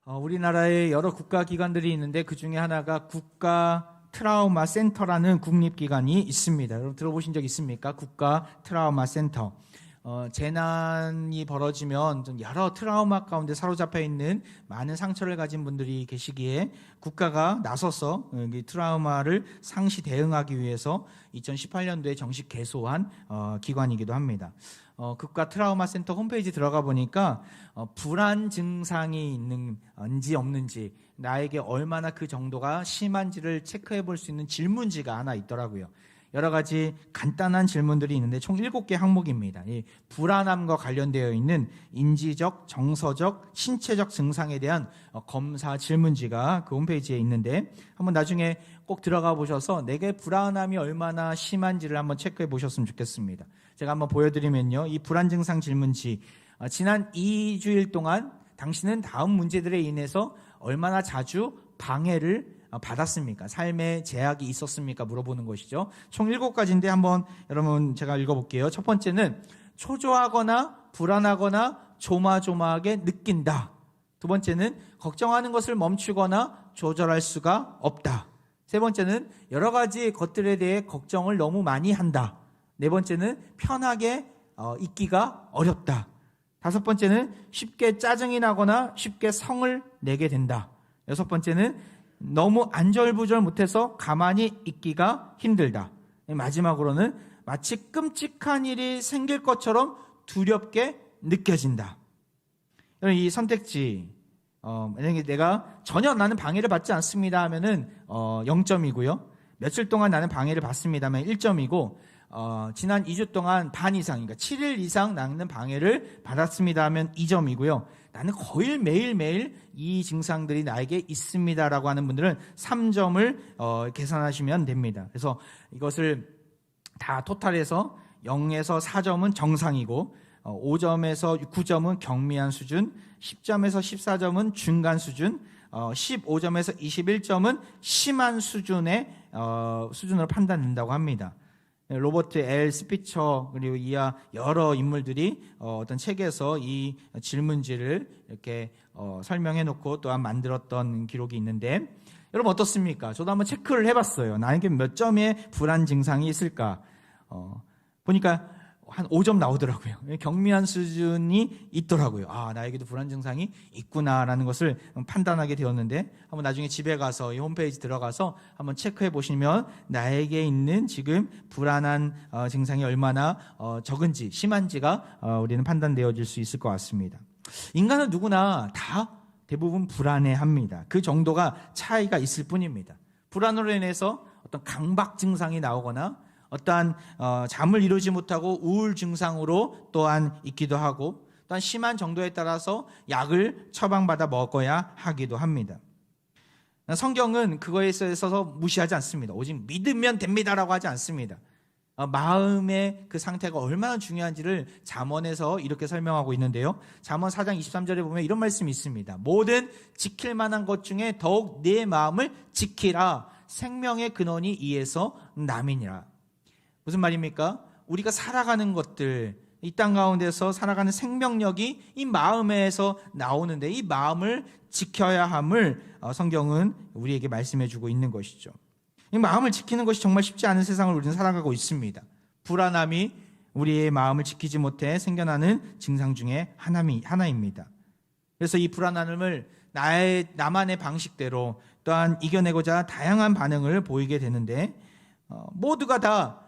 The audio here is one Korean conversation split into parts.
우리나라에 여러 국가기관들이 있는데 그 중에 하나가 국가 트라우마 센터라는 국립기관이 있습니다. 여러분 들어보신 적 있습니까? 국가 트라우마 센터. 재난이 벌어지면 좀 여러 트라우마 가운데 사로잡혀 있는 많은 상처를 가진 분들이 계시기에 국가가 나서서 트라우마를 상시 대응하기 위해서 2018년도에 정식 개소한 기관이기도 합니다. 국가 트라우마 센터 홈페이지 들어가 보니까 불안 증상이 있는지 없는지, 나에게 얼마나 그 정도가 심한지를 체크해 볼 수 있는 질문지가 하나 있더라고요. 여러 가지 간단한 질문들이 있는데 총 7개 항목입니다. 이 불안함과 관련되어 있는 인지적, 정서적, 신체적 증상에 대한 검사 질문지가 그 홈페이지에 있는데 한번 나중에 꼭 들어가 보셔서 내게 불안함이 얼마나 심한지를 한번 체크해 보셨으면 좋겠습니다. 제가 한번 보여드리면요. 이 불안 증상 질문지, 지난 2주일 동안 당신은 다음 문제들에 인해서 얼마나 자주 방해를 받았습니까? 삶에 제약이 있었습니까? 물어보는 것이죠. 총 7가지인데 한번 여러분 제가 읽어볼게요. 첫 번째는 초조하거나 불안하거나 조마조마하게 느낀다. 두 번째는 걱정하는 것을 멈추거나 조절할 수가 없다. 세 번째는 여러 가지 것들에 대해 걱정을 너무 많이 한다. 네 번째는 편하게 있기가 어렵다. 다섯 번째는 쉽게 짜증이 나거나 쉽게 성을 내게 된다. 여섯 번째는 너무 안절부절 못해서 가만히 있기가 힘들다. 마지막으로는 마치 끔찍한 일이 생길 것처럼 두렵게 느껴진다. 이 선택지, 만약에 내가 전혀 나는 방해를 받지 않습니다 하면은 0점이고요. 며칠 동안 나는 방해를 받습니다 하면 1점이고, 지난 2주 동안 반 이상, 그러니까 7일 이상 나는 방해를 받았습니다 하면 2점이고요. 나는 거의 매일매일 이 증상들이 나에게 있습니다라고 하는 분들은 3점을 계산하시면 됩니다. 그래서 이것을 다 토탈해서 0에서 4점은 정상이고 5점에서 9점은 경미한 수준, 10점에서 14점은 중간 수준, 15점에서 21점은 심한 수준의 수준으로 판단된다고 합니다. 로버트 L. 스피처 그리고 이하 여러 인물들이 어떤 책에서 이 질문지를 이렇게 설명해 놓고 또한 만들었던 기록이 있는데, 여러분 어떻습니까? 저도 한번 체크를 해봤어요. 나에게 몇 점의 불안 증상이 있을까? 보니까 한 5점 나오더라고요. 경미한 수준이 있더라고요. 나에게도 불안 증상이 있구나라는 것을 판단하게 되었는데, 한번 나중에 집에 가서 이 홈페이지 들어가서 한번 체크해 보시면 나에게 있는 지금 불안한 증상이 얼마나 적은지, 심한지가 우리는 판단되어질 수 있을 것 같습니다. 인간은 누구나 다 대부분 불안해합니다. 그 정도가 차이가 있을 뿐입니다. 불안으로 인해서 어떤 강박 증상이 나오거나 어떠한 잠을 이루지 못하고 우울 증상으로 또한 있기도 하고, 또한 심한 정도에 따라서 약을 처방받아 먹어야 하기도 합니다. 성경은 그거에 있어서 무시하지 않습니다. 오직 믿으면 됩니다라고 하지 않습니다. 마음의 그 상태가 얼마나 중요한지를 잠언에서 이렇게 설명하고 있는데요. 잠언 4장 23절에 보면 이런 말씀이 있습니다. 모든 지킬 만한 것 중에 더욱 내 마음을 지키라. 생명의 근원이 이에서 남이니라. 무슨 말입니까? 우리가 살아가는 것들, 이 땅 가운데서 살아가는 생명력이 이 마음에서 나오는데 이 마음을 지켜야 함을 성경은 우리에게 말씀해 주고 있는 것이죠. 이 마음을 지키는 것이 정말 쉽지 않은 세상을 우리는 살아가고 있습니다. 불안함이 우리의 마음을 지키지 못해 생겨나는 증상 중에 하나입니다. 그래서 이 불안함을 나만의 방식대로 또한 이겨내고자 다양한 반응을 보이게 되는데, 모두가 다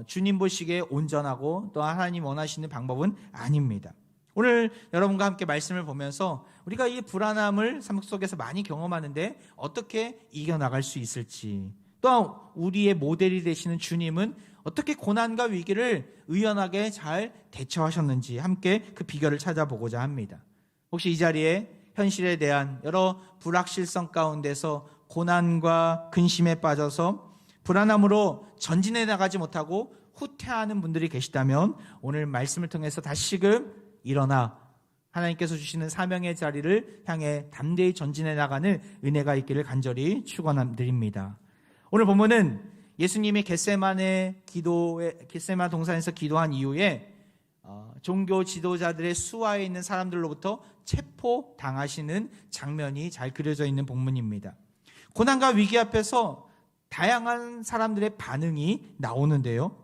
주님 보시기에 온전하고 또 하나님 원하시는 방법은 아닙니다. 오늘 여러분과 함께 말씀을 보면서 우리가 이 불안함을 삶 속에서 많이 경험하는데 어떻게 이겨나갈 수 있을지, 또한 우리의 모델이 되시는 주님은 어떻게 고난과 위기를 의연하게 잘 대처하셨는지 함께 그 비결을 찾아보고자 합니다. 혹시 이 자리에 현실에 대한 여러 불확실성 가운데서 고난과 근심에 빠져서 불안함으로 전진해 나가지 못하고 후퇴하는 분들이 계시다면 오늘 말씀을 통해서 다시금 일어나 하나님께서 주시는 사명의 자리를 향해 담대히 전진해 나가는 은혜가 있기를 간절히 축원드립니다. 오늘 본문은 예수님이 겟세마네 동산에서 기도한 이후에 종교 지도자들의 수하에 있는 사람들로부터 체포당하시는 장면이 잘 그려져 있는 본문입니다. 고난과 위기 앞에서 다양한 사람들의 반응이 나오는데요.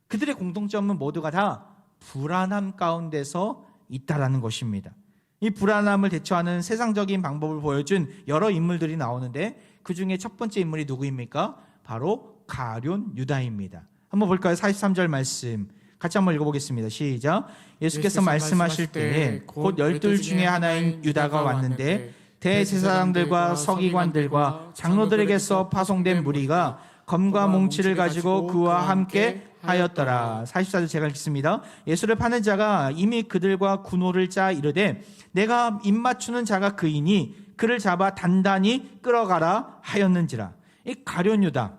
그들의 공통점은 모두가 다 불안함 가운데서 있다라는 것입니다. 이 불안함을 대처하는 세상적인 방법을 보여준 여러 인물들이 나오는데 그 중에 첫 번째 인물이 누구입니까? 바로 가룟 유다입니다. 한번 볼까요? 43절 말씀 같이 한번 읽어보겠습니다. 시작. 예수께서 말씀하실 때에 곧 12 중에 하나인 유다가 왔는데 대제사장들과 서기관들과 장로들에게서 파송된 무리가 검과 몽치를 가지고 그와 함께 하였더라. 44절 제가 읽습니다. 예수를 파는 자가 이미 그들과 군호를 짜 이르되 내가 입맞추는 자가 그이니 그를 잡아 단단히 끌어가라 하였는지라. 이 가룟 유다,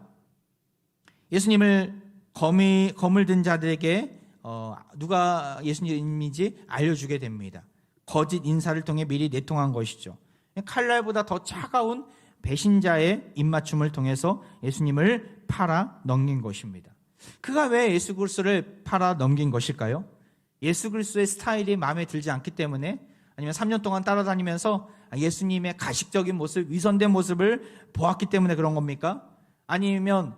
예수님을 검을 든 자들에게 누가 예수님인지 알려주게 됩니다. 거짓 인사를 통해 미리 내통한 것이죠. 칼날보다 더 차가운 배신자의 입맞춤을 통해서 예수님을 팔아 넘긴 것입니다. 그가 왜 예수 그리스도를 팔아 넘긴 것일까요? 예수 그리스도의 스타일이 마음에 들지 않기 때문에, 아니면 3년 동안 따라다니면서 예수님의 가식적인 모습, 위선된 모습을 보았기 때문에 그런 겁니까? 아니면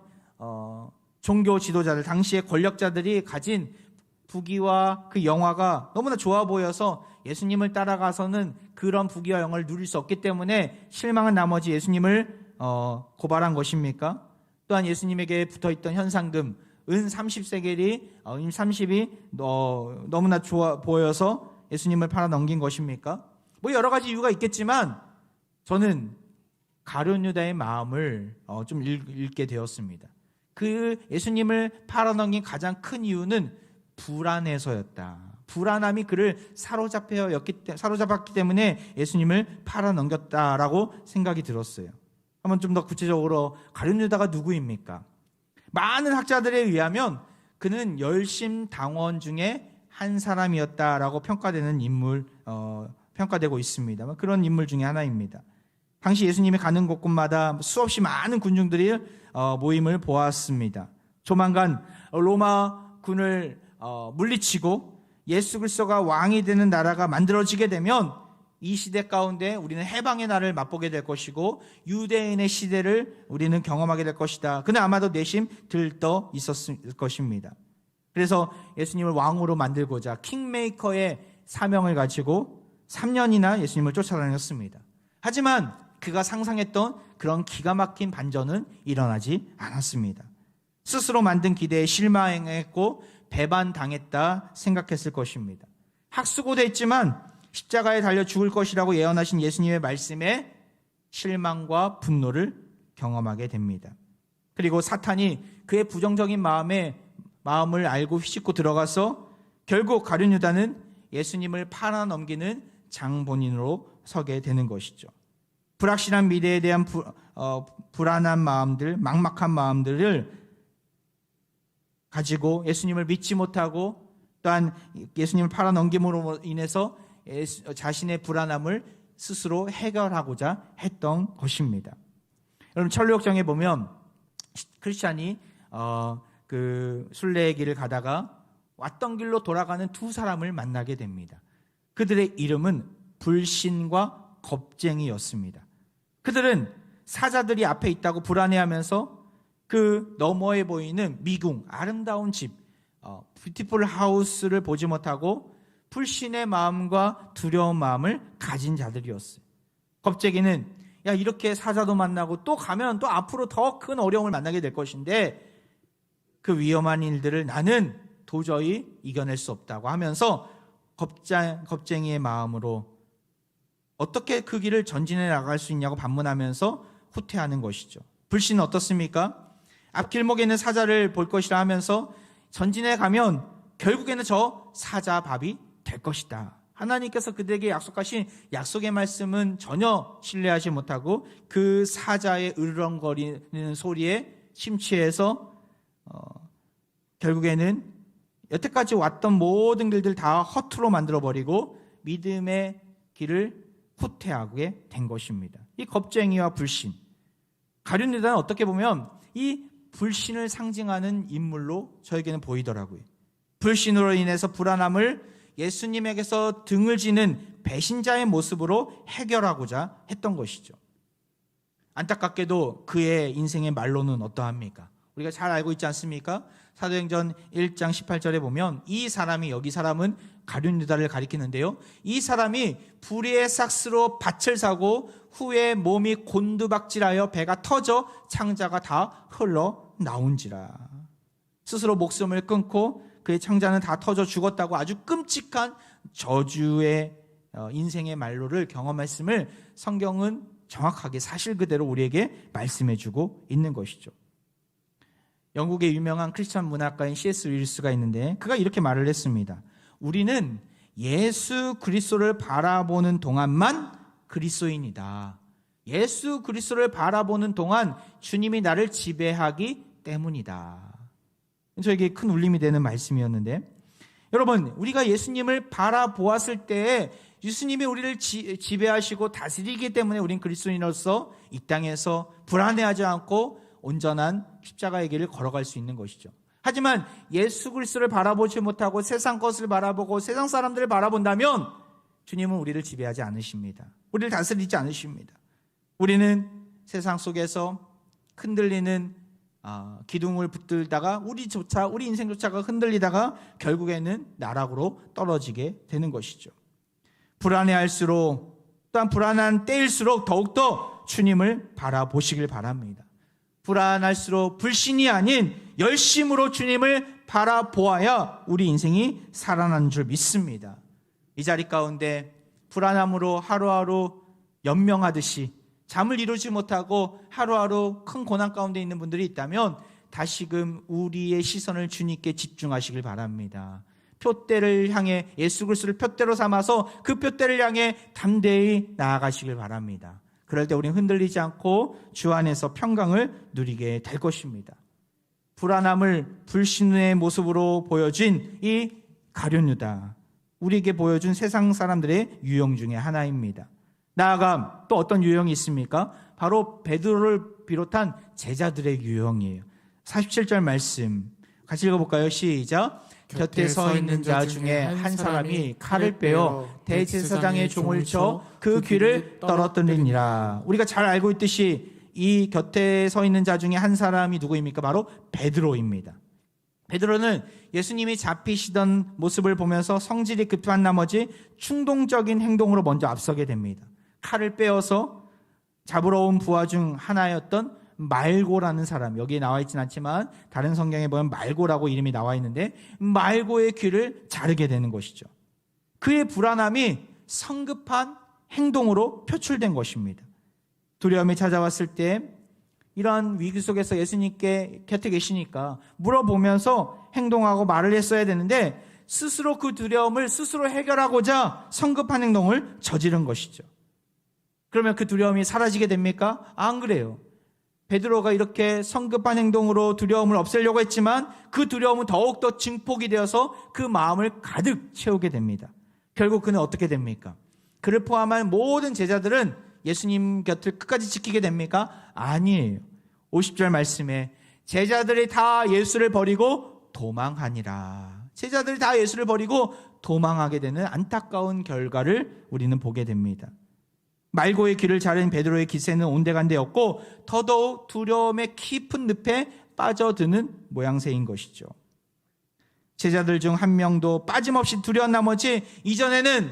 종교 지도자들, 당시의 권력자들이 가진 부귀와 그 영화가 너무나 좋아 보여서 예수님을 따라가서는 그런 부귀와 영화를 누릴 수 없기 때문에 실망한 나머지 예수님을 고발한 것입니까? 또한 예수님에게 붙어있던 현상금 은 30세겔이 30이 너무나 좋아 보여서 예수님을 팔아 넘긴 것입니까? 뭐 여러 가지 이유가 있겠지만 저는 가룟 유다의 마음을 좀 읽게 되었습니다. 그 예수님을 팔아넘긴 가장 큰 이유는 불안해서였다. 불안함이 그를 사로잡았기 때문에 예수님을 팔아넘겼다라고 생각이 들었어요. 한번 좀 더 구체적으로 가룟 유다가 누구입니까? 많은 학자들에 의하면 그는 열심당원 중에 한 사람이었다라고 평가되고 있습니다. 그런 인물 중에 하나입니다. 당시 예수님이 가는 곳곳마다 수없이 많은 군중들이 모임을 보았습니다. 조만간 로마 군을 물리치고 예수 그리스도가 왕이 되는 나라가 만들어지게 되면 이 시대 가운데 우리는 해방의 날을 맛보게 될 것이고 유대인의 시대를 우리는 경험하게 될 것이다. 그는 아마도 내심 들떠 있었을 것입니다. 그래서 예수님을 왕으로 만들고자 킹메이커의 사명을 가지고 3년이나 예수님을 쫓아다녔습니다. 하지만 그가 상상했던 그런 기가 막힌 반전은 일어나지 않았습니다. 스스로 만든 기대에 실망했고 배반당했다 생각했을 것입니다. 학수고대했지만 십자가에 달려 죽을 것이라고 예언하신 예수님의 말씀에 실망과 분노를 경험하게 됩니다. 그리고 사탄이 그의 부정적인 마음을 알고 휘짓고 들어가서 결국 가룟 유다는 예수님을 팔아넘기는 장본인으로 서게 되는 것이죠. 불확실한 미래에 대한 불안한 마음들, 막막한 마음들을 가지고 예수님을 믿지 못하고 또한 예수님을 팔아넘김으로 인해서 자신의 불안함을 스스로 해결하고자 했던 것입니다. 여러분 천류역정에 보면 크리스찬이 그 순례의 길을 가다가 왔던 길로 돌아가는 두 사람을 만나게 됩니다. 그들의 이름은 불신과 겁쟁이였습니다. 그들은 사자들이 앞에 있다고 불안해하면서 그 너머에 보이는 미궁, 아름다운 집, 뷰티풀 하우스를 보지 못하고 불신의 마음과 두려운 마음을 가진 자들이었어요. 겁쟁이는 이렇게 사자도 만나고 또 가면 또 앞으로 더 큰 어려움을 만나게 될 것인데 그 위험한 일들을 나는 도저히 이겨낼 수 없다고 하면서 겁쟁이의 마음으로 어떻게 그 길을 전진해 나갈 수 있냐고 반문하면서 후퇴하는 것이죠. 불신은 어떻습니까? 앞길목에 있는 사자를 볼 것이라 하면서 전진해 가면 결국에는 저 사자 밥이 될 것이다. 하나님께서 그들에게 약속하신 약속의 말씀은 전혀 신뢰하지 못하고 그 사자의 으르렁거리는 소리에 심취해서 결국에는 여태까지 왔던 모든 길들 다 허투루 만들어버리고 믿음의 길을 후퇴하게 된 것입니다. 이 겁쟁이와 불신, 가룟 유다는 어떻게 보면 이 불신을 상징하는 인물로 저에게는 보이더라고요. 불신으로 인해서 불안함을 예수님에게서 등을 지는 배신자의 모습으로 해결하고자 했던 것이죠. 안타깝게도 그의 인생의 말로는 어떠합니까? 우리가 잘 알고 있지 않습니까? 사도행전 1장 18절에 보면 이 사람이, 여기 사람은 가룟 유다를 가리키는데요, 이 사람이 불의의 삭스로 밭을 사고 후에 몸이 곤두박질하여 배가 터져 창자가 다 흘러 나온지라. 스스로 목숨을 끊고 그의 창자는 다 터져 죽었다고 아주 끔찍한 저주의 인생의 말로를 경험했음을 성경은 정확하게 사실 그대로 우리에게 말씀해주고 있는 것이죠. 영국의 유명한 크리스천 문학가인 C.S. 윌스가 있는데 그가 이렇게 말을 했습니다. 우리는 예수 그리스도를 바라보는 동안만 그리스도인이다. 예수 그리스도를 바라보는 동안 주님이 나를 지배하기 때문이다. 저에게 큰 울림이 되는 말씀이었는데, 여러분, 우리가 예수님을 바라보았을 때 예수님이 우리를 지배하시고 다스리기 때문에 우린 그리스도인으로서 이 땅에서 불안해하지 않고 온전한 십자가의 길을 걸어갈 수 있는 것이죠. 하지만 예수 그리스도를 바라보지 못하고 세상 것을 바라보고 세상 사람들을 바라본다면 주님은 우리를 지배하지 않으십니다. 우리를 다스리지 않으십니다. 우리는 세상 속에서 흔들리는 기둥을 붙들다가 우리 인생조차가 흔들리다가 결국에는 나락으로 떨어지게 되는 것이죠. 불안해할수록, 또한 불안한 때일수록 더욱더 주님을 바라보시길 바랍니다. 불안할수록 불신이 아닌 열심으로 주님을 바라보아야 우리 인생이 살아나는 줄 믿습니다. 이 자리 가운데 불안함으로 하루하루 연명하듯이 잠을 이루지 못하고 하루하루 큰 고난 가운데 있는 분들이 있다면 다시금 우리의 시선을 주님께 집중하시길 바랍니다. 표대를 향해, 예수 그리스도를 표대로 삼아서 그 표대를 향해 담대히 나아가시길 바랍니다. 그럴 때 우리는 흔들리지 않고 주 안에서 평강을 누리게 될 것입니다. 불안함을 불신의 모습으로 보여준 이 가룟 유다, 우리에게 보여준 세상 사람들의 유형 중에 하나입니다. 나아가 또 어떤 유형이 있습니까? 바로 베드로를 비롯한 제자들의 유형이에요. 47절 말씀 같이 읽어볼까요? 시작. 곁에 서 있는 자 중에 한 사람이 칼을 빼어 대제사장의 종을 쳐 그 귀를 떨어뜨리니라. 우리가 잘 알고 있듯이 이 곁에 서 있는 자 중에 한 사람이 누구입니까? 바로 베드로입니다. 베드로는 예수님이 잡히시던 모습을 보면서 성질이 급한 나머지 충동적인 행동으로 먼저 앞서게 됩니다. 칼을 빼어서 잡으러 온 부하 중 하나였던 말고라는 사람, 여기에 나와 있지는 않지만 다른 성경에 보면 말고라고 이름이 나와 있는데 말고의 귀를 자르게 되는 것이죠. 그의 불안함이 성급한 행동으로 표출된 것입니다. 두려움이 찾아왔을 때 이러한 위기 속에서 예수님께 곁에 계시니까 물어보면서 행동하고 말을 했어야 되는데 스스로 그 두려움을 스스로 해결하고자 성급한 행동을 저지른 것이죠. 그러면 그 두려움이 사라지게 됩니까? 안 그래요. 베드로가 이렇게 성급한 행동으로 두려움을 없애려고 했지만 그 두려움은 더욱더 증폭이 되어서 그 마음을 가득 채우게 됩니다. 결국 그는 어떻게 됩니까? 그를 포함한 모든 제자들은 예수님 곁을 끝까지 지키게 됩니까? 아니에요. 50절 말씀에 제자들이 다 예수를 버리고 도망하니라. 제자들이 다 예수를 버리고 도망하게 되는 안타까운 결과를 우리는 보게 됩니다. 말고의 귀를 자른 베드로의 기세는 온데간데였고 더더욱 두려움의 깊은 늪에 빠져드는 모양새인 것이죠. 제자들 중 한 명도 빠짐없이 두려운 나머지 이전에는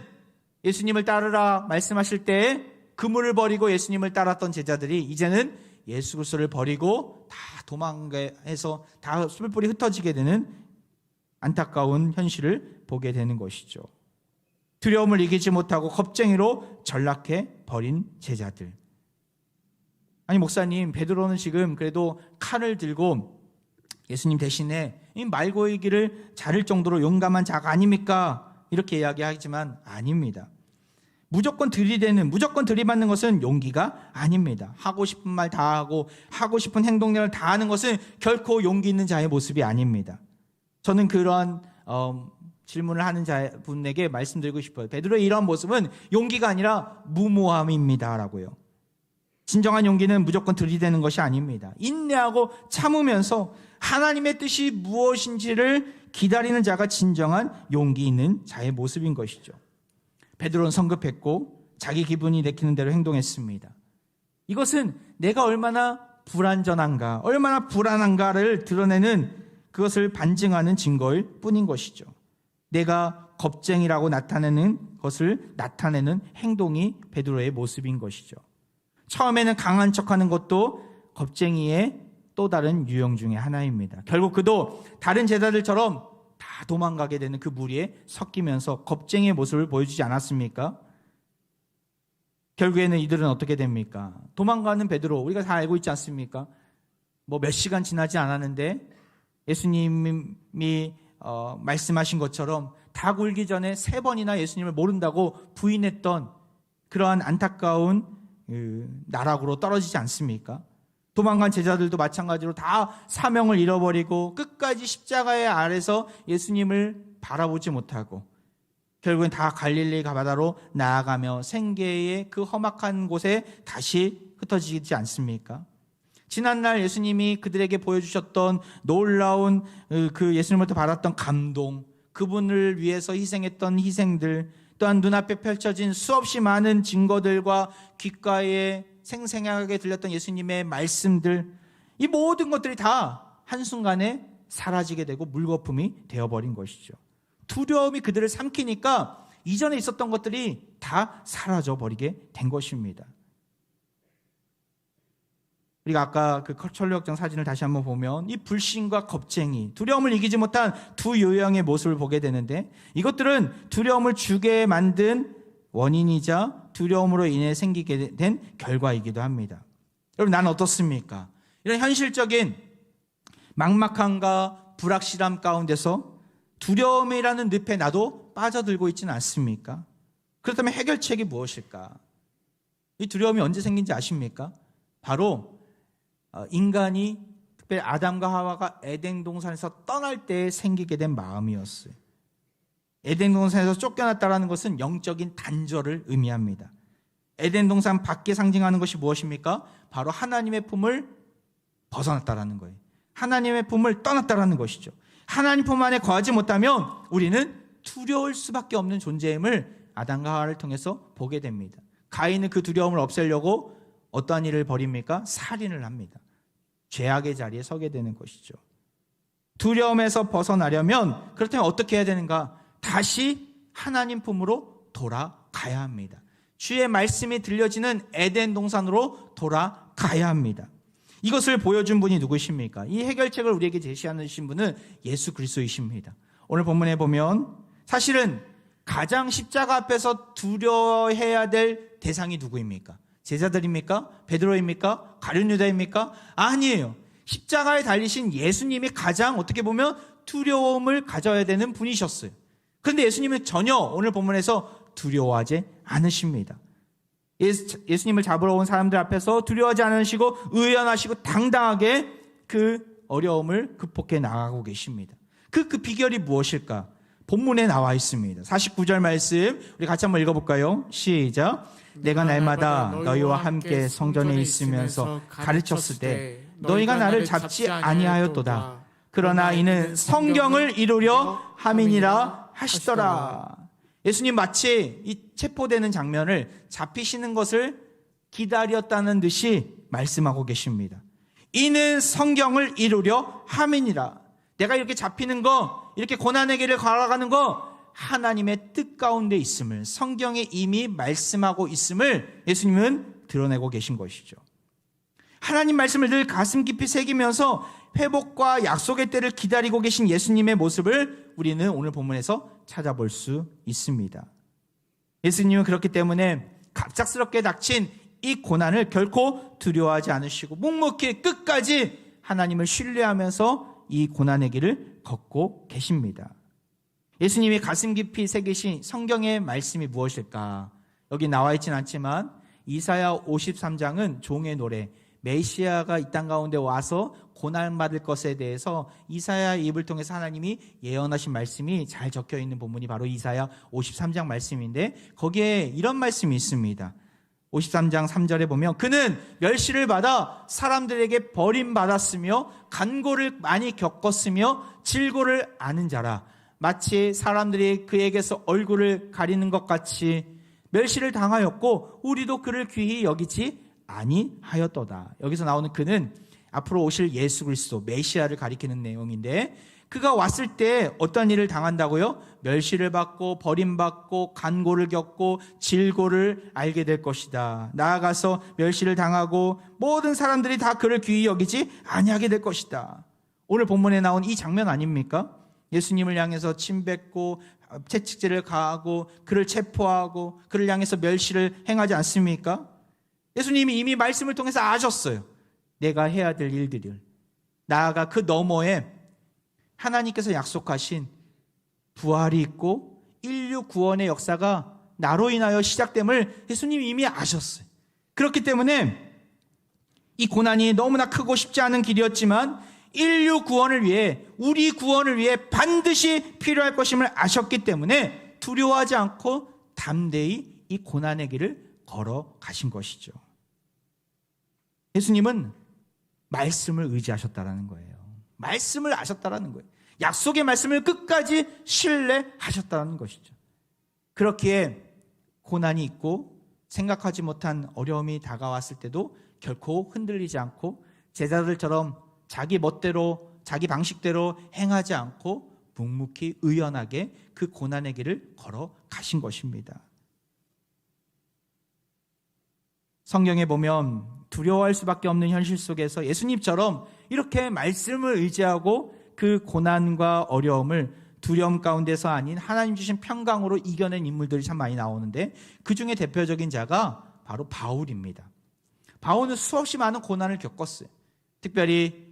예수님을 따르라 말씀하실 때에 그물을 버리고 예수님을 따랐던 제자들이 이제는 예수 그리스도를 버리고 다 도망해서 다 뿔뿔이 흩어지게 되는 안타까운 현실을 보게 되는 것이죠. 두려움을 이기지 못하고 겁쟁이로 전락해 버린 제자들. 아니 목사님, 베드로는 지금 그래도 칼을 들고 예수님 대신에 이 말고의 길을 자를 정도로 용감한 자가 아닙니까? 이렇게 이야기하지만 아닙니다. 무조건 들이받는 것은 용기가 아닙니다. 하고 싶은 말 다 하고 하고 싶은 행동량을 다 하는 것은 결코 용기 있는 자의 모습이 아닙니다. 저는 그러한 질문을 하는 분에게 말씀드리고 싶어요. 베드로의 이러한 모습은 용기가 아니라 무모함입니다라고요. 진정한 용기는 무조건 들이대는 것이 아닙니다. 인내하고 참으면서 하나님의 뜻이 무엇인지를 기다리는 자가 진정한 용기 있는 자의 모습인 것이죠. 베드로는 성급했고 자기 기분이 내키는 대로 행동했습니다. 이것은 내가 얼마나 불완전한가, 얼마나 불안한가를 드러내는, 그것을 반증하는 증거일 뿐인 것이죠. 내가 겁쟁이라고 나타내는 것을 나타내는 행동이 베드로의 모습인 것이죠. 처음에는 강한 척하는 것도 겁쟁이의 또 다른 유형 중에 하나입니다. 결국 그도 다른 제자들처럼 다 도망가게 되는 그 무리에 섞이면서 겁쟁이의 모습을 보여주지 않았습니까? 결국에는 이들은 어떻게 됩니까? 도망가는 베드로, 우리가 다 알고 있지 않습니까? 몇 시간 지나지 않았는데 예수님이 말씀하신 것처럼 닭 울기 전에 3번이나 예수님을 모른다고 부인했던 그러한 안타까운 나락으로 떨어지지 않습니까? 도망간 제자들도 마찬가지로 다 사명을 잃어버리고 끝까지 십자가의 아래서 예수님을 바라보지 못하고 결국엔 다 갈릴리 바다로 나아가며 생계의 그 험악한 곳에 다시 흩어지지 않습니까? 지난날 예수님이 그들에게 보여주셨던 놀라운 그 예수님으로부터 받았던 감동, 그분을 위해서 희생했던 희생들, 또한 눈앞에 펼쳐진 수없이 많은 증거들과 귓가에 생생하게 들렸던 예수님의 말씀들, 이 모든 것들이 다 한순간에 사라지게 되고 물거품이 되어버린 것이죠. 두려움이 그들을 삼키니까 이전에 있었던 것들이 다 사라져버리게 된 것입니다. 우리가 아까 그 철로역정 사진을 다시 한번 보면 이 불신과 겁쟁이, 두려움을 이기지 못한 두 요형의 모습을 보게 되는데, 이것들은 두려움을 주게 만든 원인이자 두려움으로 인해 생기게 된 결과이기도 합니다. 여러분, 나는 어떻습니까? 이런 현실적인 막막함과 불확실함 가운데서 두려움이라는 늪에 나도 빠져들고 있지는 않습니까? 그렇다면 해결책이 무엇일까? 이 두려움이 언제 생긴지 아십니까? 바로 인간이, 특별히 아담과 하와가 에덴 동산에서 떠날 때 생기게 된 마음이었어요. 에덴 동산에서 쫓겨났다는 것은 영적인 단절을 의미합니다. 에덴 동산 밖에 상징하는 것이 무엇입니까? 바로 하나님의 품을 벗어났다는 거예요. 하나님의 품을 떠났다는 것이죠. 하나님 품 안에 거하지 못하면 우리는 두려울 수밖에 없는 존재임을 아담과 하와를 통해서 보게 됩니다. 가인은 그 두려움을 없애려고 어떠한 일을 벌입니까? 살인을 합니다. 죄악의 자리에 서게 되는 것이죠. 두려움에서 벗어나려면, 그렇다면 어떻게 해야 되는가? 다시 하나님 품으로 돌아가야 합니다. 주의 말씀이 들려지는 에덴 동산으로 돌아가야 합니다. 이것을 보여준 분이 누구십니까? 이 해결책을 우리에게 제시하신 분은 예수 그리스도이십니다. 오늘 본문에 보면 사실은 가장 십자가 앞에서 두려워해야 될 대상이 누구입니까? 제자들입니까? 베드로입니까? 가룟 유다입니까? 아니에요. 십자가에 달리신 예수님이 가장 어떻게 보면 두려움을 가져야 되는 분이셨어요. 그런데 예수님은 전혀 오늘 본문에서 두려워하지 않으십니다. 예수님을 잡으러 온 사람들 앞에서 두려워하지 않으시고 의연하시고 당당하게 그 어려움을 극복해 나가고 계십니다. 그 비결이 무엇일까? 본문에 나와 있습니다. 49절 말씀 우리 같이 한번 읽어볼까요? 시작. 내가 날마다 너희와 함께 성전에 있으면서 가르쳤을 때 너희가 나를 잡지 아니하였도다. 그러나 이는 성경을 이루려 함이니라 하시더라. 예수님 마치 이 체포되는 장면을, 잡히시는 것을 기다렸다는 듯이 말씀하고 계십니다. 이는 성경을 이루려 함이니라. 내가 이렇게 잡히는 거, 이렇게 고난의 길을 걸어가는 거 하나님의 뜻 가운데 있음을, 성경에 이미 말씀하고 있음을 예수님은 드러내고 계신 것이죠. 하나님 말씀을 늘 가슴 깊이 새기면서 회복과 약속의 때를 기다리고 계신 예수님의 모습을 우리는 오늘 본문에서 찾아볼 수 있습니다. 예수님은 그렇기 때문에 갑작스럽게 닥친 이 고난을 결코 두려워하지 않으시고 묵묵히 끝까지 하나님을 신뢰하면서 이 고난의 길을 걷고 계십니다. 예수님이 가슴 깊이 새기신 성경의 말씀이 무엇일까? 여기 나와 있지는 않지만 이사야 53장은 종의 노래, 메시아가 이 땅 가운데 와서 고난받을 것에 대해서 이사야의 입을 통해서 하나님이 예언하신 말씀이 잘 적혀 있는 본문이 바로 이사야 53장 말씀인데, 거기에 이런 말씀이 있습니다. 53장 3절에 보면 그는 멸시를 받아 사람들에게 버림받았으며 간고를 많이 겪었으며 질고를 아는 자라. 마치 사람들이 그에게서 얼굴을 가리는 것 같이 멸시를 당하였고 우리도 그를 귀히 여기지 아니하였도다. 여기서 나오는 그는 앞으로 오실 예수 그리스도 메시아를 가리키는 내용인데, 그가 왔을 때 어떤 일을 당한다고요? 멸시를 받고 버림받고 간고를 겪고 질고를 알게 될 것이다. 나아가서 멸시를 당하고 모든 사람들이 다 그를 귀히 여기지 아니하게 될 것이다. 오늘 본문에 나온 이 장면 아닙니까? 예수님을 향해서 침뱉고 채찍질을 가하고 그를 체포하고 그를 향해서 멸시를 행하지 않습니까? 예수님이 이미 말씀을 통해서 아셨어요. 내가 해야 될 일들을. 나아가 그 너머에 하나님께서 약속하신 부활이 있고 인류 구원의 역사가 나로 인하여 시작됨을 예수님이 이미 아셨어요. 그렇기 때문에 이 고난이 너무나 크고 쉽지 않은 길이었지만 인류 구원을 위해, 우리 구원을 위해 반드시 필요할 것임을 아셨기 때문에 두려워하지 않고 담대히 이 고난의 길을 걸어가신 것이죠. 예수님은 말씀을 의지하셨다라는 거예요. 말씀을 아셨다라는 거예요. 약속의 말씀을 끝까지 신뢰하셨다는 것이죠. 그렇기에 고난이 있고 생각하지 못한 어려움이 다가왔을 때도 결코 흔들리지 않고 제자들처럼 자기 멋대로 자기 방식대로 행하지 않고 묵묵히 의연하게 그 고난의 길을 걸어가신 것입니다. 성경에 보면 두려워할 수밖에 없는 현실 속에서 예수님처럼 이렇게 말씀을 의지하고 그 고난과 어려움을 두려움 가운데서 아닌 하나님 주신 평강으로 이겨낸 인물들이 참 많이 나오는데, 그 중에 대표적인 자가 바로 바울입니다. 바울은 수없이 많은 고난을 겪었어요. 특별히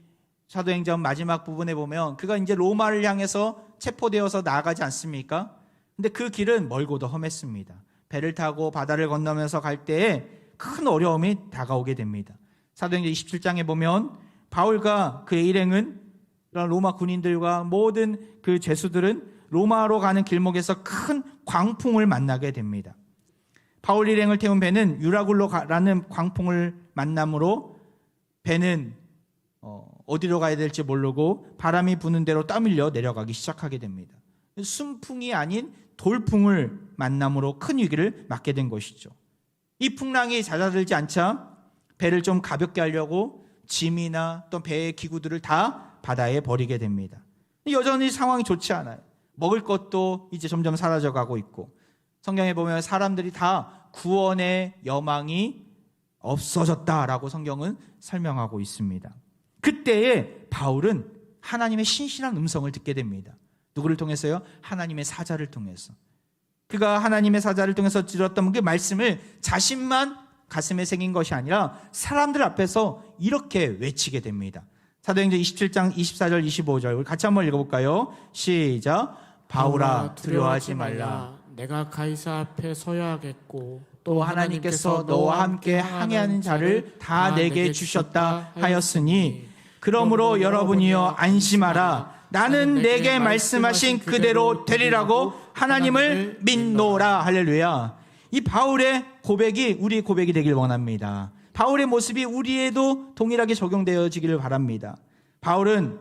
사도행전 마지막 부분에 보면 그가 이제 로마를 향해서 체포되어서 나아가지 않습니까? 근데 그 길은 멀고도 험했습니다. 배를 타고 바다를 건너면서 갈 때에 큰 어려움이 다가오게 됩니다. 사도행전 27장에 보면 바울과 그의 일행은 로마 군인들과 모든 그 죄수들은 로마로 가는 길목에서 큰 광풍을 만나게 됩니다. 바울 일행을 태운 배는 유라굴로라는 광풍을 만남으로 배는 어디로 가야 될지 모르고 바람이 부는 대로 떠밀려 내려가기 시작하게 됩니다. 순풍이 아닌 돌풍을 만남으로 큰 위기를 맞게 된 것이죠. 이 풍랑이 잦아들지 않자 배를 좀 가볍게 하려고 짐이나 또 배의 기구들을 다 바다에 버리게 됩니다. 여전히 상황이 좋지 않아요. 먹을 것도 이제 점점 사라져가고 있고, 성경에 보면 사람들이 다 구원의 여망이 없어졌다라고 성경은 설명하고 있습니다. 그때에 바울은 하나님의 신실한 음성을 듣게 됩니다. 누구를 통해서요? 하나님의 사자를 통해서. 그가 하나님의 사자를 통해서 들었던 그 말씀을 자신만 가슴에 새긴 것이 아니라 사람들 앞에서 이렇게 외치게 됩니다. 사도행전 27장 24절 25절 우리 같이 한번 읽어볼까요? 시작. 바울아 두려워하지 말라. 내가 가이사 앞에 서야 하겠고 또 하나님께서 너와 함께 항해하는 자를 다 내게 주셨다 하였으니 그러므로 여러분이여 안심하라. 나는 내게 말씀하신 그대로 되리라고 하나님을 믿노라. 할렐루야. 이 바울의 고백이 우리의 고백이 되길 원합니다. 바울의 모습이 우리에도 동일하게 적용되어지기를 바랍니다. 바울은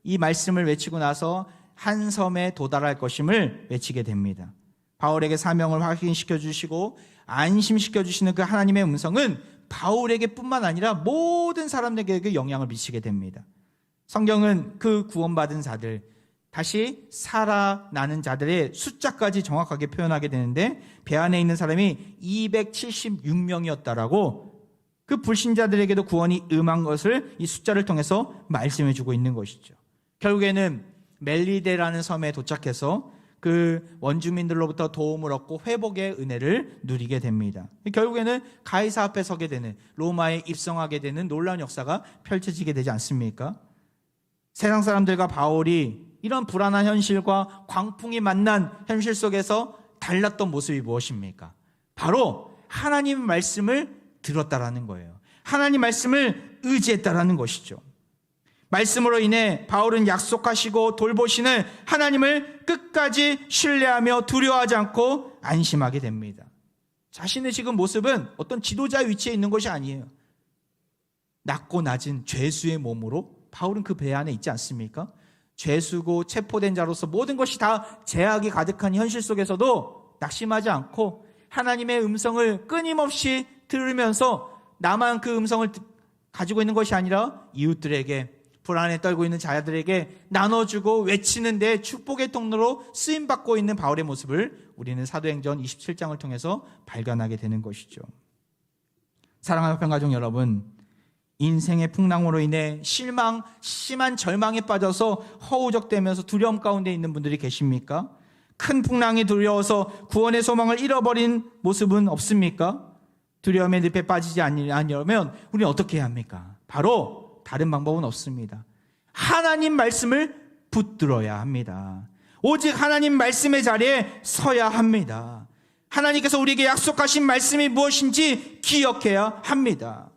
이 말씀을 외치고 나서 한 섬에 도달할 것임을 외치게 됩니다. 바울에게 사명을 확인시켜 주시고 안심시켜 주시는 그 하나님의 음성은 바울에게 뿐만 아니라 모든 사람들에게 영향을 미치게 됩니다. 성경은 그 구원받은 자들, 다시 살아나는 자들의 숫자까지 정확하게 표현하게 되는데, 배 안에 있는 사람이 276명이었다라고 그 불신자들에게도 구원이 임한 것을 이 숫자를 통해서 말씀해 주고 있는 것이죠. 결국에는 멜리데라는 섬에 도착해서 그 원주민들로부터 도움을 얻고 회복의 은혜를 누리게 됩니다. 결국에는 가이사 앞에 서게 되는, 로마에 입성하게 되는 놀라운 역사가 펼쳐지게 되지 않습니까? 세상 사람들과 바울이 이런 불안한 현실과 광풍이 만난 현실 속에서 달랐던 모습이 무엇입니까? 바로 하나님의 말씀을 들었다라는 거예요. 하나님 말씀을 의지했다라는 것이죠. 말씀으로 인해 바울은 약속하시고 돌보시는 하나님을 끝까지 신뢰하며 두려워하지 않고 안심하게 됩니다. 자신의 지금 모습은 어떤 지도자 위치에 있는 것이 아니에요. 낮고 낮은 죄수의 몸으로 바울은 그 배 안에 있지 않습니까? 죄수고 체포된 자로서 모든 것이 다 제약이 가득한 현실 속에서도 낙심하지 않고 하나님의 음성을 끊임없이 들으면서 나만 그 음성을 가지고 있는 것이 아니라 이웃들에게, 불안에 떨고 있는 자들에게 나눠주고 외치는데 축복의 통로로 쓰임받고 있는 바울의 모습을 우리는 사도행전 27장을 통해서 발견하게 되는 것이죠. 사랑하는 평가족 여러분, 인생의 풍랑으로 인해 심한 절망에 빠져서 허우적대면서 두려움 가운데 있는 분들이 계십니까? 큰 풍랑이 두려워서 구원의 소망을 잃어버린 모습은 없습니까? 두려움의 늪에 빠지지 않으려면 우리는 어떻게 해야 합니까? 바로 다른 방법은 없습니다. 하나님 말씀을 붙들어야 합니다. 오직 하나님 말씀의 자리에 서야 합니다. 하나님께서 우리에게 약속하신 말씀이 무엇인지 기억해야 합니다.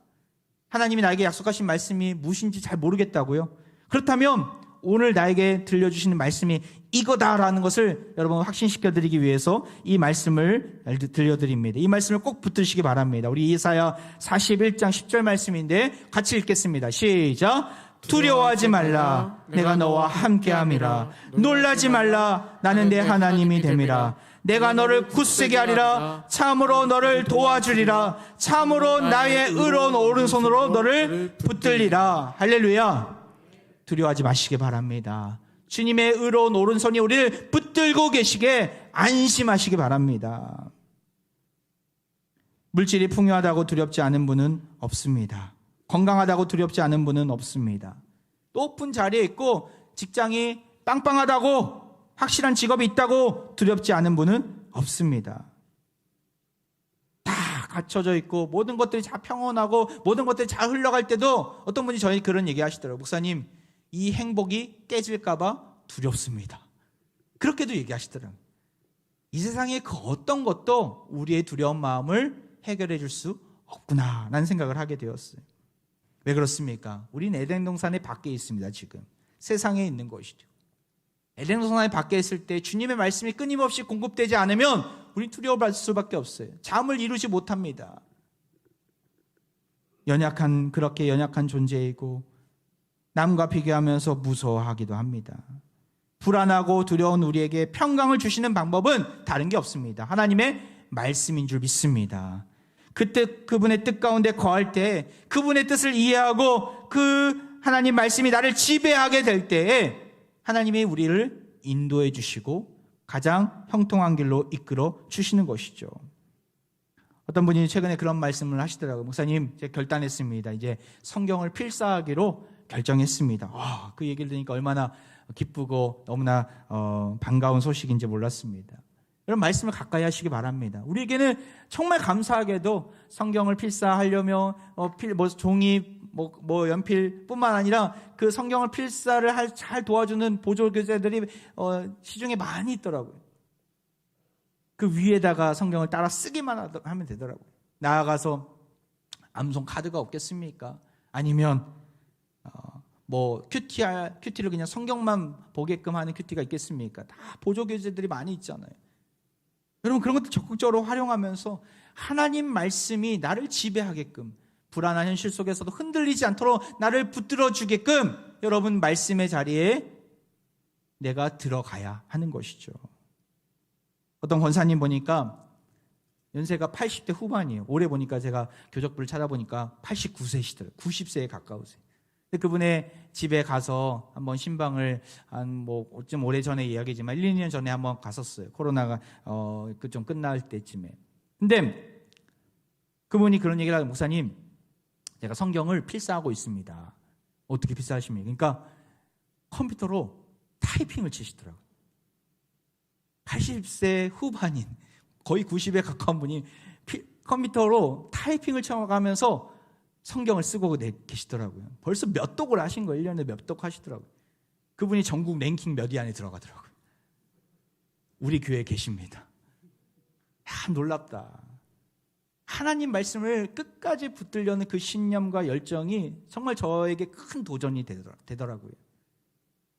하나님이 나에게 약속하신 말씀이 무엇인지 잘 모르겠다고요? 그렇다면 오늘 나에게 들려주시는 말씀이 이거다라는 것을 여러분 확신시켜드리기 위해서 이 말씀을 들려드립니다. 이 말씀을 꼭 붙드시기 바랍니다. 우리 이사야 41장 10절 말씀인데 같이 읽겠습니다. 시작. 두려워하지 말라. 내가 너와 함께함이라. 놀라지 말라. 나는 내 하나님이 됨이라. 내가 너를 굳세게 하리라. 참으로 너를 도와주리라. 참으로 나의 의로운 오른손으로 너를 붙들리라. 할렐루야. 두려워하지 마시기 바랍니다. 주님의 의로운 오른손이 우리를 붙들고 계시게 안심하시기 바랍니다. 물질이 풍요하다고 두렵지 않은 분은 없습니다. 건강하다고 두렵지 않은 분은 없습니다. 높은 자리에 있고 직장이 빵빵하다고 확실한 직업이 있다고 두렵지 않은 분은 없습니다. 다 갖춰져 있고 모든 것들이 다 평온하고 모든 것들이 잘 흘러갈 때도 어떤 분이 저희 그런 얘기 하시더라고요. 목사님, 이 행복이 깨질까 봐 두렵습니다. 그렇게도 얘기하시더라고요. 이 세상의 그 어떤 것도 우리의 두려운 마음을 해결해 줄 수 없구나 라는 생각을 하게 되었어요. 왜 그렇습니까? 우리는 에덴 동산의 밖에 있습니다. 지금 세상에 있는 것이죠. 에덴 동산의 밖에 있을 때 주님의 말씀이 끊임없이 공급되지 않으면 우리는 두려워할 수밖에 없어요. 잠을 이루지 못합니다. 그렇게 연약한 존재이고 남과 비교하면서 무서워하기도 합니다. 불안하고 두려운 우리에게 평강을 주시는 방법은 다른 게 없습니다. 하나님의 말씀인 줄 믿습니다. 그분의 뜻 가운데 거할 때 그분의 뜻을 이해하고 그 하나님 말씀이 나를 지배하게 될 때에 하나님이 우리를 인도해 주시고 가장 형통한 길로 이끌어 주시는 것이죠. 어떤 분이 최근에 그런 말씀을 하시더라고요. 목사님, 제가 결단했습니다. 이제 성경을 필사하기로 결정했습니다. 그 얘기를 들으니까 얼마나 기쁘고 너무나 반가운 소식인지 몰랐습니다. 이런 말씀을 가까이 하시기 바랍니다. 우리에게는 정말 감사하게도 성경을 필사하려면 종이 연필뿐만 아니라 그 성경을 필사를 잘 도와주는 보조교재들이 시중에 많이 있더라고요. 그 위에다가 성경을 따라 쓰기만 하면 되더라고요. 나아가서 암송 카드가 없겠습니까? 아니면 큐티를 그냥 성경만 보게끔 하는 큐티가 있겠습니까? 다 보조교재들이 많이 있잖아요. 여러분 그런 것들 적극적으로 활용하면서 하나님 말씀이 나를 지배하게끔 불안한 현실 속에서도 흔들리지 않도록 나를 붙들어 주게끔 여러분 말씀의 자리에 내가 들어가야 하는 것이죠. 어떤 권사님 보니까 연세가 80대 후반이에요. 올해 보니까 제가 교적부를 찾아보니까 89세시더라고요. 90세에 가까우세요. 근데 그분의 집에 가서 한번 신방을 좀 오래전의 이야기지만 1, 2년 전에 한번 갔었어요. 코로나가 좀 끝날 때쯤에. 근데 그분이 그런 얘기를 하고, 목사님, 제가 성경을 필사하고 있습니다. 어떻게 필사하십니까? 그러니까 컴퓨터로 타이핑을 치시더라고요. 80세 후반인 거의 90에 가까운 분이 컴퓨터로 타이핑을 쳐가면서 성경을 쓰고 계시더라고요. 벌써 몇 독을 하신 거예요. 1년에 몇 독 하시더라고요. 그분이 전국 랭킹 몇 위 안에 들어가더라고요. 우리 교회에 계십니다. 놀랍다. 하나님 말씀을 끝까지 붙들려는 그 신념과 열정이 정말 저에게 큰 도전이 되더라고요.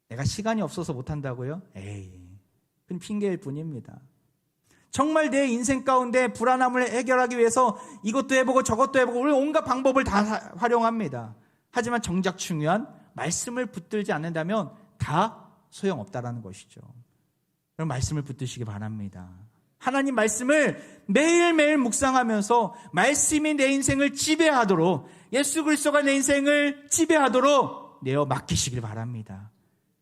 내가 시간이 없어서 못한다고요? 그건 핑계일 뿐입니다. 정말 내 인생 가운데 불안함을 해결하기 위해서 이것도 해보고 저것도 해보고 우리 온갖 방법을 다 활용합니다. 하지만 정작 중요한 말씀을 붙들지 않는다면 다 소용없다라는 것이죠. 그럼 말씀을 붙드시기 바랍니다. 하나님 말씀을 매일매일 묵상하면서 말씀이 내 인생을 지배하도록, 예수 그리스도가 내 인생을 지배하도록 내어 맡기시길 바랍니다.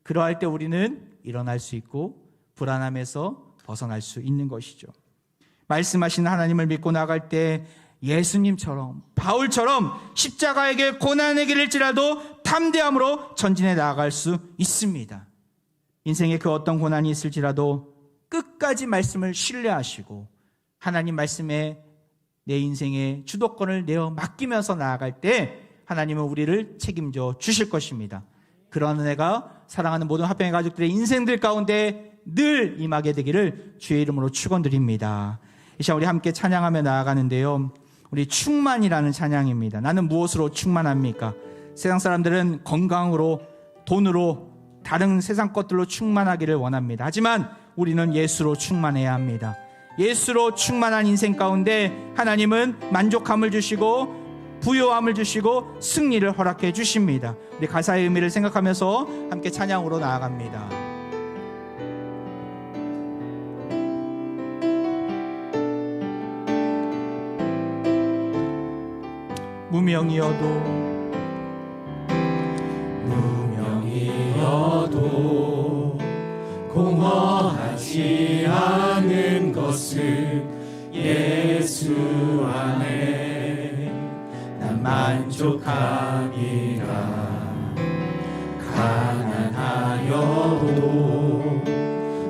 그러할 때 우리는 일어날 수 있고 불안함에서 벗어날 수 있는 것이죠. 말씀하신 하나님을 믿고 나갈 때 예수님처럼, 바울처럼 십자가의 길, 고난의 길일지라도 담대함으로 전진해 나아갈 수 있습니다. 인생에 그 어떤 고난이 있을지라도 끝까지 말씀을 신뢰하시고 하나님 말씀에 내 인생의 주도권을 내어 맡기면서 나아갈 때 하나님은 우리를 책임져 주실 것입니다. 그런 은혜가 사랑하는 모든 화평의 가족들의 인생들 가운데 늘 임하게 되기를 주의 이름으로 축원드립니다. 이 시간 우리 함께 찬양하며 나아가는데요, 우리 충만이라는 찬양입니다. 나는 무엇으로 충만합니까? 세상 사람들은 건강으로, 돈으로, 다른 세상 것들로 충만하기를 원합니다. 하지만 우리는 예수로 충만해야 합니다. 예수로 충만한 인생 가운데 하나님은 만족함을 주시고 부요함을 주시고 승리를 허락해 주십니다. 우리 가사의 의미를 생각하면서 함께 찬양으로 나아갑니다. 무명이어도 공허하지 않은 것은 예수 안에 난 만족함이라. 가난하여도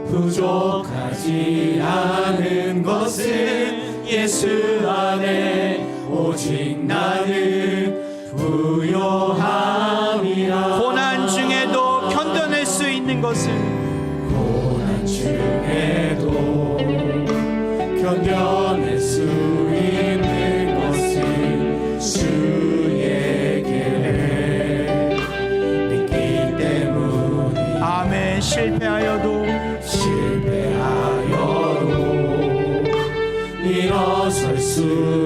부족하지 않은 것은 예수 안에 오직 나는 부요함이라. 고난 중에도 견뎌낼 수 있는 것은, 고난 중에도 견뎌낼 수 있는 것은 주의 길을 믿기 때문이야. 아멘. 실패하여도 일어설 수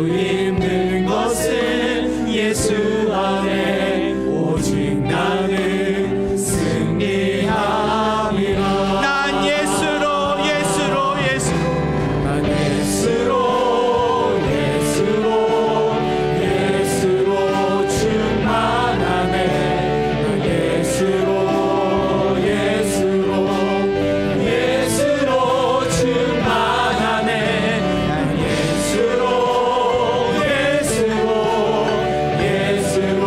있는 것은 예수 안에 오직 나는 승리함이라. 난 예수로, 예수로, 예수로, 난 예수로, 예수로, 예수로 충만하네. 난 예수로, 예수로, 예수로 충만하네. 난 예수로, 예수로, 예수로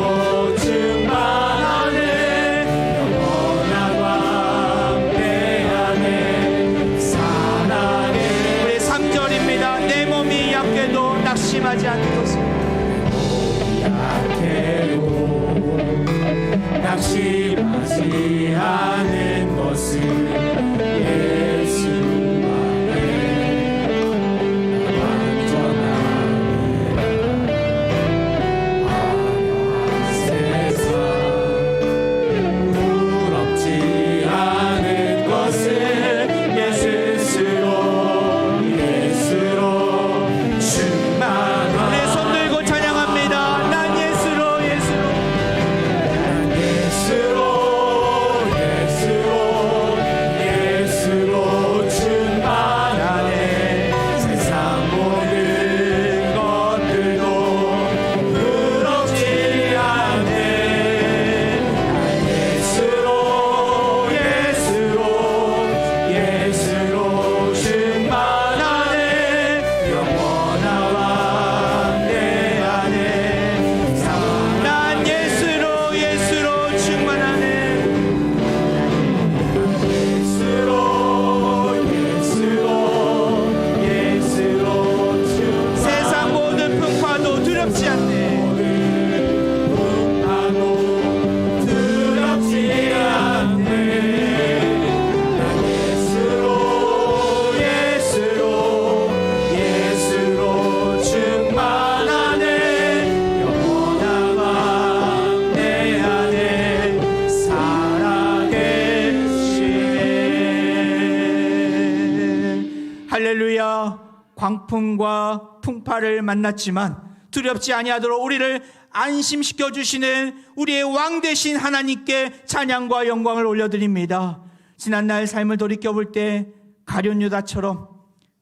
충만하네. 영원한 왕 내 안에 살아내. 우리 3절입니다. 내 몸이 약해도 낙심하지 않는 것은, 약해도 낙심하지 않은 것은 예수 안에 완전함이라. 화려한 세상 부럽지 않은 것은 예수로, 예수로 충만함. 우리 손 들고 찬양합니다. 난 예수로, 예수로, 예수로, 예수로, 광풍과 풍파를 만났지만 두렵지 아니하도록 우리를 안심시켜 주시는 우리의 왕 되신 하나님께 찬양과 영광을 올려드립니다. 지난날 삶을 돌이켜볼 때 가룟 유다처럼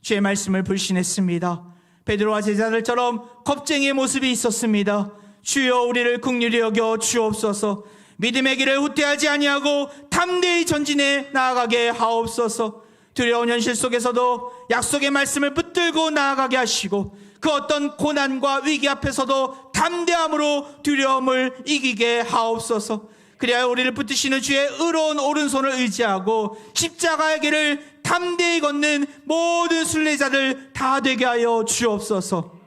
주의 말씀을 불신했습니다. 베드로와 제자들처럼 겁쟁이의 모습이 있었습니다. 주여 우리를 긍휼히 여겨 주옵소서. 믿음의 길을 후퇴하지 아니하고 담대히 전진해 나아가게 하옵소서. 두려운 현실 속에서도 약속의 말씀을 붙들고 나아가게 하시고 그 어떤 고난과 위기 앞에서도 담대함으로 두려움을 이기게 하옵소서. 그래야 우리를 붙드시는 주의 의로운 오른손을 의지하고 십자가의 길을 담대히 걷는 모든 순례자들 다 되게 하여 주옵소서.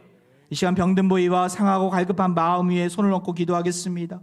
이 시간 병든 부위와 상하고 갈급한 마음 위에 손을 얹고 기도하겠습니다.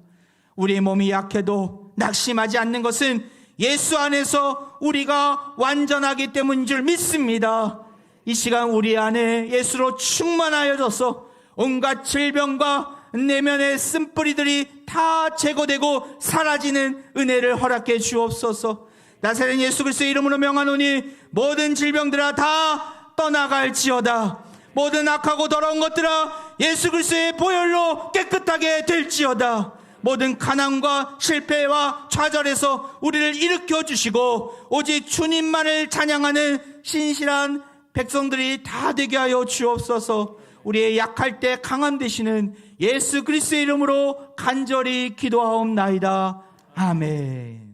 우리의 몸이 약해도 낙심하지 않는 것은 예수 안에서 우리가 완전하기 때문인 줄 믿습니다. 이 시간 우리 안에 예수로 충만하여져서 온갖 질병과 내면의 쓴뿌리들이 다 제거되고 사라지는 은혜를 허락해 주옵소서. 나사렛 예수 그리스도의 이름으로 명하노니 모든 질병들아 다 떠나갈지어다. 모든 악하고 더러운 것들아 예수 그리스도의 보혈로 깨끗하게 될지어다. 모든 가난과 실패와 좌절에서 우리를 일으켜 주시고 오직 주님만을 찬양하는 신실한 백성들이 다 되게 하여 주옵소서. 우리의 약할 때 강한 되시는 예수 그리스도의 이름으로 간절히 기도하옵나이다. 아멘.